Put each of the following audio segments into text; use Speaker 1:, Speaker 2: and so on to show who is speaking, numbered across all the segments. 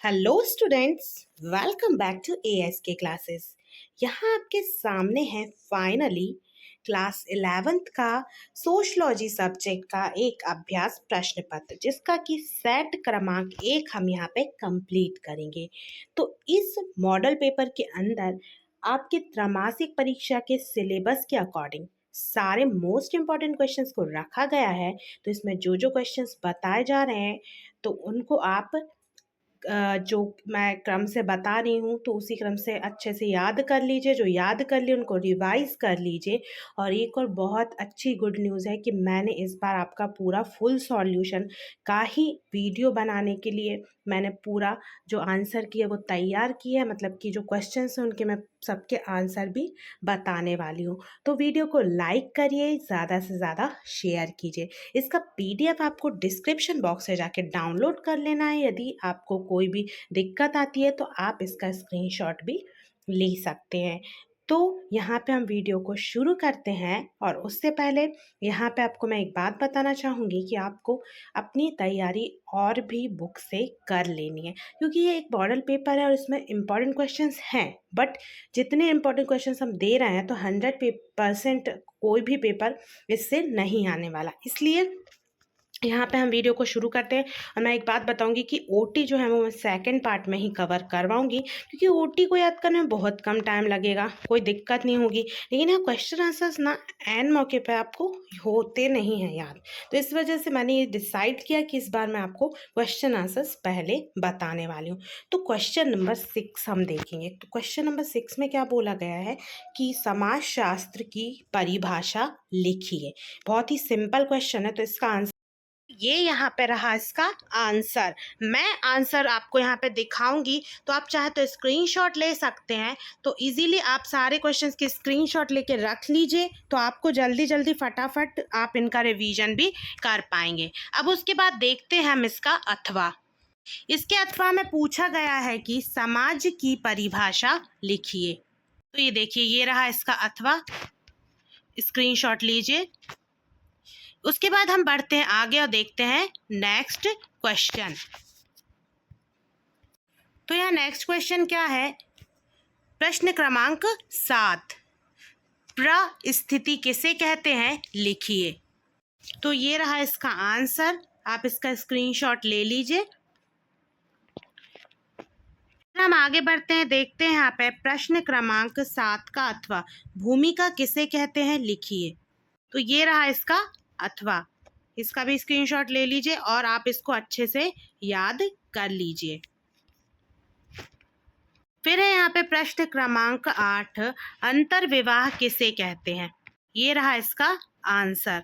Speaker 1: Hello students, welcome back to ASK classes. यहाँ आपके सामने है फाइनली क्लास 11th का सोशलॉजी सब्जेक्ट का एक अभ्यास प्रश्न पत्र, जिसका कि सेट क्रमांक 1 हम यहाँ पे कंप्लीट करेंगे। तो इस मॉडल पेपर के अंदर आपके त्रैमासिक परीक्षा के सिलेबस के अकॉर्डिंग सारे मोस्ट इम्पॉर्टेंट क्वेश्चंस को रखा गया है। तो इसमें जो जो क्वेश्चंस बताए जा रहे हैं तो उनको आप जो मैं क्रम से बता रही हूँ तो उसी क्रम से अच्छे से याद कर लीजिए। जो याद कर लिए उनको रिवाइज कर लीजिए। और एक और बहुत अच्छी गुड न्यूज़ है कि मैंने इस बार आपका पूरा फुल सॉल्यूशन का ही वीडियो बनाने के लिए मैंने पूरा जो आंसर किया वो तैयार किया है। मतलब कि जो क्वेश्चंस हैं उनके मैं सबके आंसर भी बताने वाली हूँ। तो वीडियो को लाइक करिए, ज़्यादा से ज़्यादा शेयर कीजिए। इसका PDF आपको डिस्क्रिप्शन बॉक्स से जाके डाउनलोड कर लेना है। यदि आपको कोई भी दिक्कत आती है तो आप इसका स्क्रीनशॉट भी ले सकते हैं। तो यहाँ पे हम वीडियो को शुरू करते हैं, और उससे पहले यहाँ पे आपको मैं एक बात बताना चाहूँगी कि आपको अपनी तैयारी और भी बुक से कर लेनी है, क्योंकि ये एक मॉडल पेपर है और इसमें इम्पॉर्टेंट क्वेश्चंस हैं। बट जितने इम्पॉर्टेंट क्वेश्चंस हम दे रहे हैं तो 100% कोई भी पेपर इससे नहीं आने वाला। इसलिए यहाँ पे हम वीडियो को शुरू करते हैं। और मैं एक बात बताऊंगी कि OT जो है वो मैं सेकंड पार्ट में ही कवर करवाऊंगी, क्योंकि OT को याद करने में बहुत कम टाइम लगेगा, कोई दिक्कत नहीं होगी। लेकिन यहाँ क्वेश्चन आंसर्स ना एन मौके पे आपको होते नहीं हैं याद। तो इस वजह से मैंने ये डिसाइड किया कि इस बार मैं आपको क्वेश्चन आंसर्स पहले बताने वाली हूँ। तो क्वेश्चन नंबर 6 हम देखेंगे। तो क्वेश्चन नंबर 6 में क्या बोला गया है कि समाजशास्त्र की परिभाषा लिखिए। बहुत ही सिंपल क्वेश्चन है। तो इसका आंसर ये यहाँ पे रहा इसका आंसर। मैं आंसर आपको यहाँ पे दिखाऊंगी, तो आप चाहे तो स्क्रीनशॉट ले सकते हैं। तो इजीली आप सारे क्वेश्चंस की स्क्रीनशॉट लेके रख लीजिए, तो आपको जल्दी जल्दी फटाफट आप इनका रिवीजन भी कर पाएंगे। अब उसके बाद देखते हैं हम इसका अथवा। इसके अथवा में पूछा गया है कि समाज की परिभाषा लिखिए। तो ये देखिए, ये रहा इसका अथवा, स्क्रीनशॉट लीजिए। उसके बाद हम बढ़ते हैं आगे और देखते हैं नेक्स्ट क्वेश्चन। तो यहाँ नेक्स्ट क्वेश्चन क्या है? प्रश्न क्रमांक 7, परिस्थिति किसे कहते हैं लिखिए। तो ये रहा इसका आंसर, आप इसका स्क्रीनशॉट ले लीजिए। हम आगे बढ़ते हैं, देखते हैं यहाँ पे प्रश्न क्रमांक 7 का अथवा, भूमिका किसे कहते हैं लिखिए। तो ये रहा इसका अथवा, इसका भी स्क्रीनशॉट ले लीजिए और आप इसको अच्छे से याद कर लीजिए। फिर है यहाँ पे प्रश्न क्रमांक 8, अंतर्विवाह किसे कहते हैं। ये रहा इसका आंसर।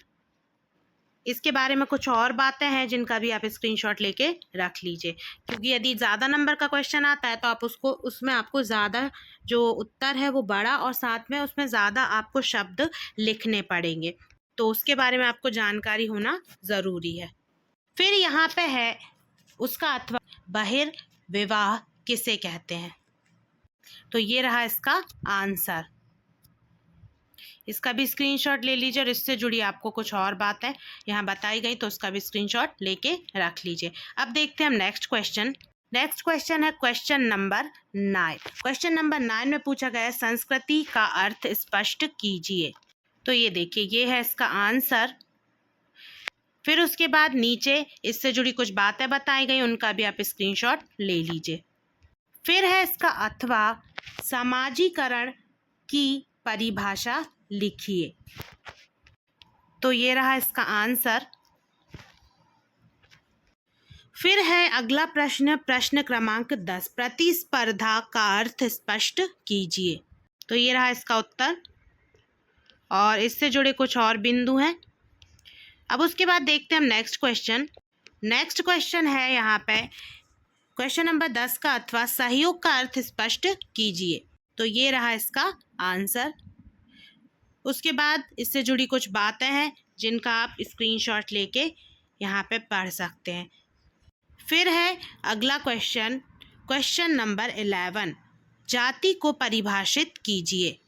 Speaker 1: इसके बारे में कुछ और बातें हैं जिनका भी आप स्क्रीनशॉट लेके रख लीजिए, क्योंकि यदि ज़्यादा नंबर का क्वेश्चन आता है तो आप उसमें आपको ज़्यादा जो उत्तर है वो बड़ा, और साथ में उसमें ज़्यादा आपको शब्द लिखने पड़ेंगे। तो उसके बारे में आपको जानकारी होना ज़रूरी है। फिर यहाँ पे है उसका अथवा, बहिर्विवाह किसे कहते हैं। तो ये रहा इसका आंसर। इसका भी स्क्रीनशॉट ले लीजिए, और इससे जुड़ी आपको कुछ और बातें यहाँ बताई गई तो उसका भी स्क्रीनशॉट लेके रख लीजिए। अब देखते हैं हम नेक्स्ट क्वेश्चन। नेक्स्ट क्वेश्चन है क्वेश्चन नंबर 9। क्वेश्चन नंबर 9 में पूछा गया है संस्कृति का अर्थ स्पष्ट कीजिए। तो ये देखिए, ये है इसका आंसर। फिर उसके बाद नीचे इससे जुड़ी कुछ बातें बताई गई, उनका भी आप स्क्रीनशॉट ले लीजिए। फिर है इसका अथवा, समाजीकरण की परिभाषा लिखिए। तो ये रहा इसका आंसर। फिर है अगला प्रश्न, प्रश्न क्रमांक 10, प्रतिस्पर्धा का अर्थ स्पष्ट कीजिए। तो ये रहा इसका उत्तर, और इससे जुड़े कुछ और बिंदु हैं। अब उसके बाद देखते हैं हम नेक्स्ट क्वेश्चन। नेक्स्ट क्वेश्चन है यहाँ पे क्वेश्चन नंबर 10 का अथवा, सहयोग का अर्थ स्पष्ट कीजिए। तो ये रहा इसका आंसर। उसके बाद इससे जुड़ी कुछ बातें हैं जिनका आप स्क्रीनशॉट लेके यहाँ पे पढ़ सकते हैं। फिर है अगला क्वेश्चन, क्वेश्चन नंबर 11, जाति को परिभाषित कीजिए।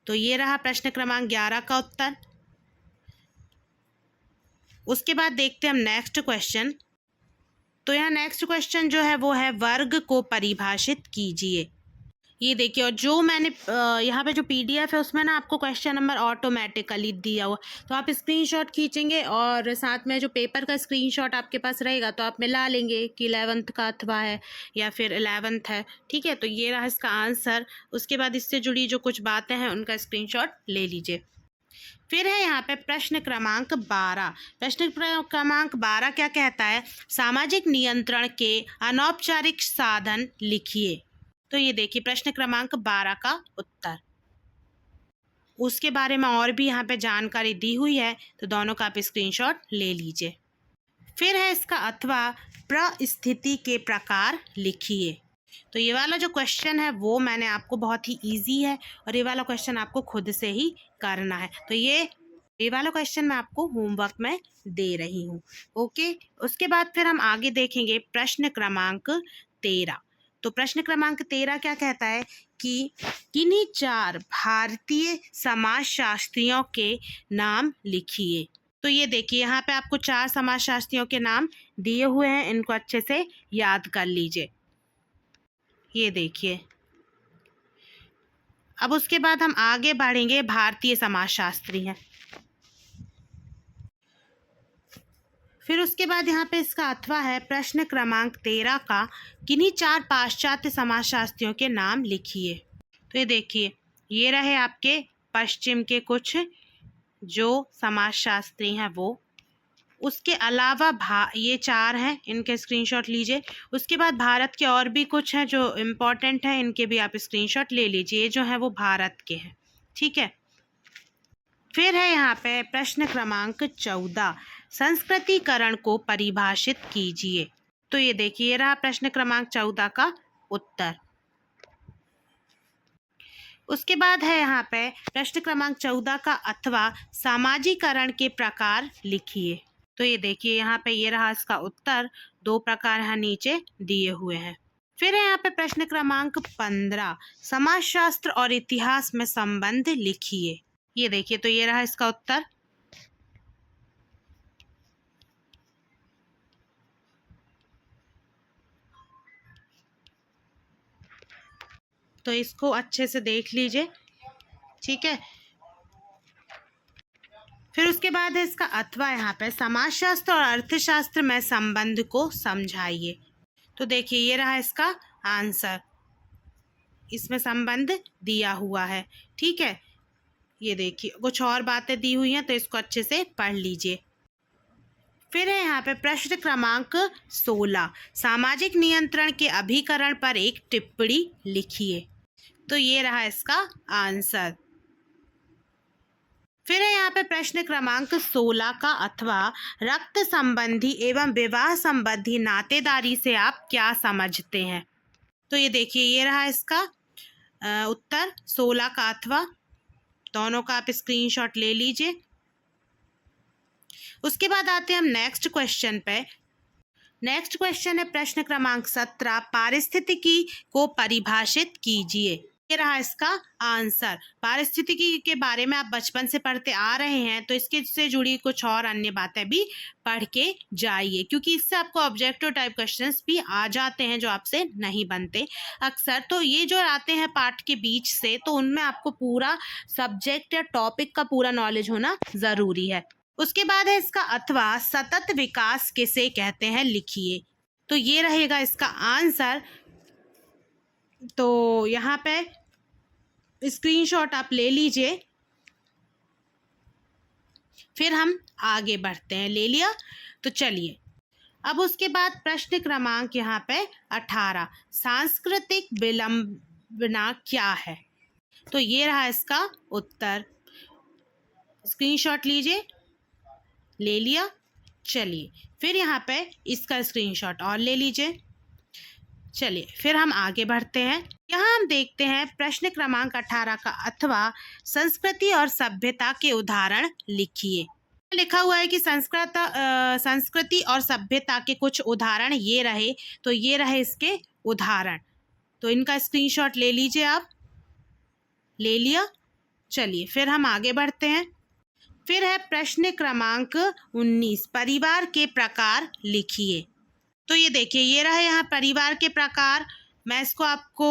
Speaker 1: तो ये रहा प्रश्न क्रमांक 11 का उत्तर। उसके बाद देखते हैं हम नेक्स्ट क्वेश्चन। तो यहाँ नेक्स्ट क्वेश्चन जो है वो है वर्ग को परिभाषित कीजिए। ये देखिए, और जो मैंने यहाँ पे जो पीडीएफ है उसमें ना आपको क्वेश्चन नंबर ऑटोमेटिकली दिया हुआ, तो आप स्क्रीनशॉट खींचेंगे और साथ में जो पेपर का स्क्रीनशॉट आपके पास रहेगा तो आप मिला लेंगे कि 11th का अथवा है या फिर 11th है। ठीक है, तो ये रहा इसका आंसर। उसके बाद इससे जुड़ी जो कुछ बातें हैं उनका स्क्रीनशॉट ले लीजिए। फिर है यहाँ पे प्रश्न क्रमांक 12। प्रश्न क्रमांक 12 क्या कहता है? सामाजिक नियंत्रण के अनौपचारिक साधन लिखिए। तो ये देखिए प्रश्न क्रमांक 12 का उत्तर। उसके बारे में और भी यहाँ पे जानकारी दी हुई है, तो दोनों का आप स्क्रीनशॉट ले लीजिए। फिर है इसका अथवा परिस्थिति के प्रकार लिखिए। तो ये वाला जो क्वेश्चन है वो मैंने आपको बहुत ही इजी है, और ये वाला क्वेश्चन आपको खुद से ही करना है। तो ये वाला क्वेश्चन मैं आपको होमवर्क में दे रही हूँ। ओके, उसके बाद फिर हम आगे देखेंगे प्रश्न क्रमांक 13। तो प्रश्न क्रमांक 13 क्या कहता है कि किन्हीं 4 भारतीय समाजशास्त्रियों के नाम लिखिए। तो ये देखिए यहाँ पे आपको 4 समाजशास्त्रियों के नाम दिए हुए हैं, इनको अच्छे से याद कर लीजिए। ये देखिए, अब उसके बाद हम आगे बढ़ेंगे। भारतीय समाजशास्त्री हैं। फिर उसके बाद यहाँ पे इसका अथवा है प्रश्न क्रमांक 13 का किन्हीं 4 पाश्चात्य समाजशास्त्रियों के नाम लिखिए। तो ये देखिए, ये रहे आपके पश्चिम के कुछ जो समाजशास्त्री हैं वो। उसके अलावा ये 4 हैं, इनके स्क्रीनशॉट लीजिए। उसके बाद भारत के और भी कुछ हैं जो इम्पोर्टेंट हैं, इनके भी आप स्क्रीनशॉट ले लीजिए। ये जो है वो भारत के हैं। ठीक है, फिर है यहाँ पे प्रश्न क्रमांक 14, संस्कृतिकरण को परिभाषित कीजिए। तो ये देखिए, ये रहा प्रश्न क्रमांक 14 का उत्तर। उसके बाद है यहाँ पे प्रश्न क्रमांक 14 का अथवा सामाजिकरण के प्रकार लिखिए। तो ये देखिए, यहाँ पे ये रहा इसका उत्तर। 2 प्रकार यहाँ नीचे दिए हुए हैं। फिर है यहाँ पे प्रश्न क्रमांक 15, समाजशास्त्र और इतिहास में संबंध लिखिए। ये देखिए, तो ये रहा इसका उत्तर। तो इसको अच्छे से देख लीजिए। ठीक है, फिर उसके बाद है इसका अथवा यहाँ पे समाजशास्त्र और अर्थशास्त्र में संबंध को समझाइए। तो देखिए, ये रहा इसका आंसर। इसमें संबंध दिया हुआ है। ठीक है, ये देखिए कुछ और बातें दी हुई हैं, तो इसको अच्छे से पढ़ लीजिए। फिर है यहाँ पे प्रश्न क्रमांक 16, सामाजिक नियंत्रण के अभिकरण पर एक टिप्पणी लिखिए। तो ये रहा इसका आंसर। फिर है यहाँ पे प्रश्न क्रमांक 16 का अथवा रक्त संबंधी एवं विवाह संबंधी नातेदारी से आप क्या समझते हैं। तो ये देखिए, ये रहा इसका उत्तर 16 का अथवा। दोनों का आप स्क्रीनशॉट ले लीजिए। उसके बाद आते हैं हम नेक्स्ट क्वेश्चन पे। नेक्स्ट क्वेश्चन है प्रश्न क्रमांक 17, पारिस्थितिकी को परिभाषित कीजिए। ये रहा इसका आंसर। पारिस्थितिकी के बारे में आप बचपन से पढ़ते आ रहे हैं, तो इसके से जुड़ी कुछ और अन्य बातें भी पढ़ के जाइए, क्योंकि इससे आपको ऑब्जेक्टिव टाइप क्वेश्चंस भी आ जाते हैं जो आपसे नहीं बनते अक्सर। तो ये जो आते हैं पाठ के बीच से, तो उनमें आपको पूरा सब्जेक्ट या टॉपिक का पूरा नॉलेज होना ज़रूरी है। उसके बाद है इसका अथवा सतत विकास किसे कहते हैं लिखिए। तो ये रहेगा इसका आंसर। तो यहाँ पे स्क्रीनशॉट आप ले लीजिए। फिर हम आगे बढ़ते हैं। ले लिया? तो चलिए, अब उसके बाद प्रश्न क्रमांक यहाँ पे 18, सांस्कृतिक विलंबना क्या है। तो ये रहा इसका उत्तर। स्क्रीनशॉट लीजिए। ले लिया? चलिए, फिर यहाँ पे इसका स्क्रीनशॉट और ले लीजिए। चलिए, फिर हम आगे बढ़ते हैं। यहाँ हम देखते हैं प्रश्न क्रमांक 18 का अथवा संस्कृति और सभ्यता के उदाहरण लिखिए। लिखा हुआ है कि संस्कृति और सभ्यता के कुछ उदाहरण ये रहे। तो ये रहे इसके उदाहरण। तो इनका स्क्रीनशॉट ले लीजिए आप। ले लिया? चलिए, फिर हम आगे बढ़ते हैं। फिर है प्रश्न क्रमांक 19, परिवार के प्रकार लिखिए। तो ये देखिए, ये रहा यहाँ परिवार के प्रकार। मैं इसको आपको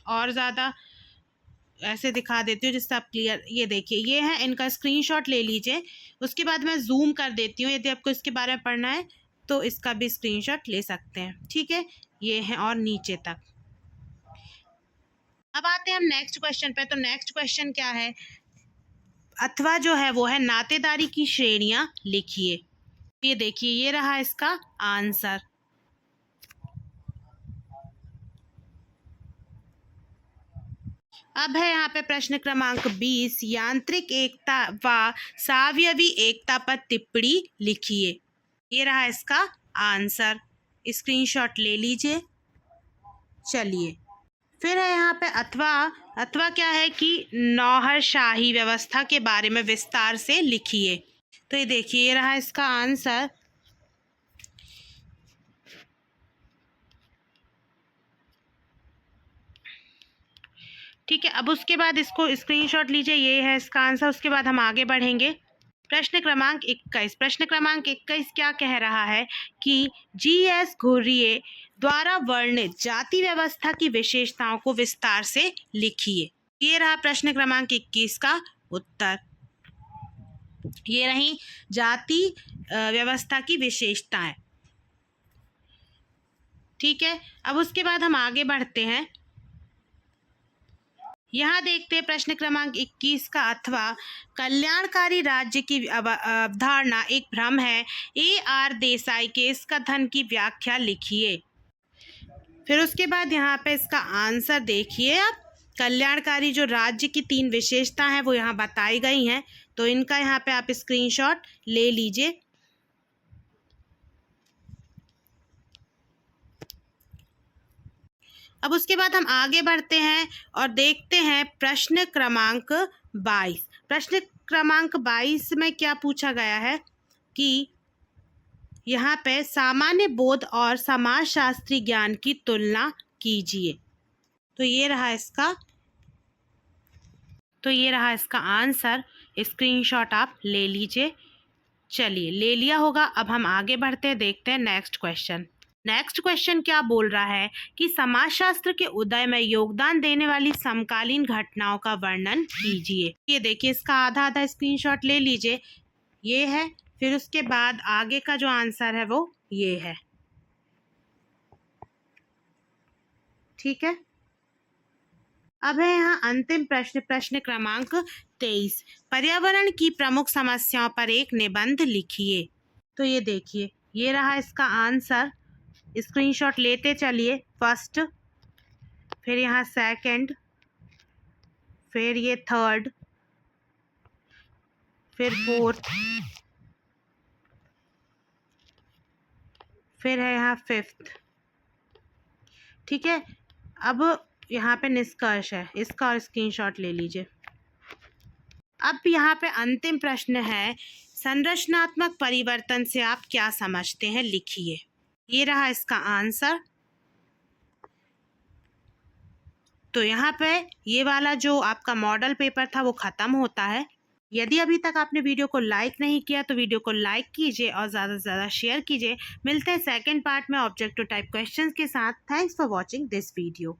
Speaker 1: और ज़्यादा ऐसे दिखा देती हूँ जिससे आप क्लियर, ये देखिए ये है, इनका स्क्रीनशॉट ले लीजिए। उसके बाद मैं जूम कर देती हूँ, यदि आपको इसके बारे में पढ़ना है तो इसका भी स्क्रीनशॉट ले सकते हैं। ठीक है, ये है और नीचे तक। अब आते हैं हम नेक्स्ट क्वेश्चन पे। तो नेक्स्ट क्वेश्चन क्या है, अथवा जो है वो है नातेदारी की श्रेणियां लिखिए। ये देखिए, ये रहा इसका आंसर। अब है यहाँ पे प्रश्न क्रमांक 20, यांत्रिक एकता व सावयवी एकता पर टिप्पणी लिखिए। ये रहा इसका आंसर, स्क्रीनशॉट ले लीजिए। चलिए, फिर है यहाँ पे अथवा। अथवा क्या है कि नौकरशाही व्यवस्था के बारे में विस्तार से लिखिए। तो ये देखिए, ये रहा इसका आंसर। ठीक है, अब उसके बाद इसको स्क्रीनशॉट लीजिए, ये है इसका आंसर। उसके बाद हम आगे बढ़ेंगे। प्रश्न क्रमांक 21। प्रश्न क्रमांक 21 क्या कह रहा है कि जी.एस. घुर्ये द्वारा वर्णित जाति व्यवस्था की विशेषताओं को विस्तार से लिखिए। ये रहा प्रश्न क्रमांक 21 का उत्तर। ये रही जाति व्यवस्था की विशेषताएं। ठीक है, अब उसके बाद हम आगे बढ़ते हैं। यहाँ देखते हैं प्रश्न क्रमांक 21 का अथवा, कल्याणकारी राज्य की अवधारणा एक भ्रम है। A.R. देसाई के इस कथन की व्याख्या लिखिए। फिर उसके बाद यहाँ पे इसका आंसर देखिए आप। कल्याणकारी जो राज्य की 3 विशेषता हैं वो यहाँ बताई गई हैं, तो इनका यहाँ पे आप स्क्रीनशॉट ले लीजिए। अब उसके बाद हम आगे बढ़ते हैं और देखते हैं प्रश्न क्रमांक 22। प्रश्न क्रमांक 22 में क्या पूछा गया है कि यहाँ पे सामान्य बोध और समाजशास्त्री ज्ञान की तुलना कीजिए। तो ये रहा इसका आंसर, स्क्रीनशॉट आप ले लीजिए। चलिए, ले लिया होगा। अब हम आगे बढ़ते हैं, देखते हैं नेक्स्ट क्वेश्चन। नेक्स्ट क्वेश्चन क्या बोल रहा है कि समाजशास्त्र के उदय में योगदान देने वाली समकालीन घटनाओं का वर्णन कीजिए। ये देखिए, इसका आधा आधा स्क्रीनशॉट ले लीजिए, ये है। फिर उसके बाद आगे का जो आंसर है वो ये है। ठीक है, अब है यहाँ अंतिम प्रश्न, प्रश्न क्रमांक 23। पर्यावरण की प्रमुख समस्याओं पर एक निबंध लिखिए। तो ये देखिए, ये रहा इसका आंसर, स्क्रीनशॉट लेते चलिए। फर्स्ट, फिर यहाँ सेकंड, फिर ये थर्ड, फिर फोर्थ, फिर है यहाँ फिफ्थ। ठीक है, अब यहाँ पे निष्कर्ष है, इसका और स्क्रीनशॉट ले लीजिए। अब यहाँ पे अंतिम प्रश्न है, संरचनात्मक परिवर्तन से आप क्या समझते हैं, लिखिए। ये रहा इसका आंसर। तो यहाँ पे ये वाला जो आपका मॉडल पेपर था वो ख़त्म होता है। यदि अभी तक आपने वीडियो को लाइक नहीं किया तो वीडियो को लाइक कीजिए और ज़्यादा से ज़्यादा शेयर कीजिए। मिलते हैं सेकंड पार्ट में ऑब्जेक्टिव टाइप क्वेश्चंस के साथ। Thanks for watching this video.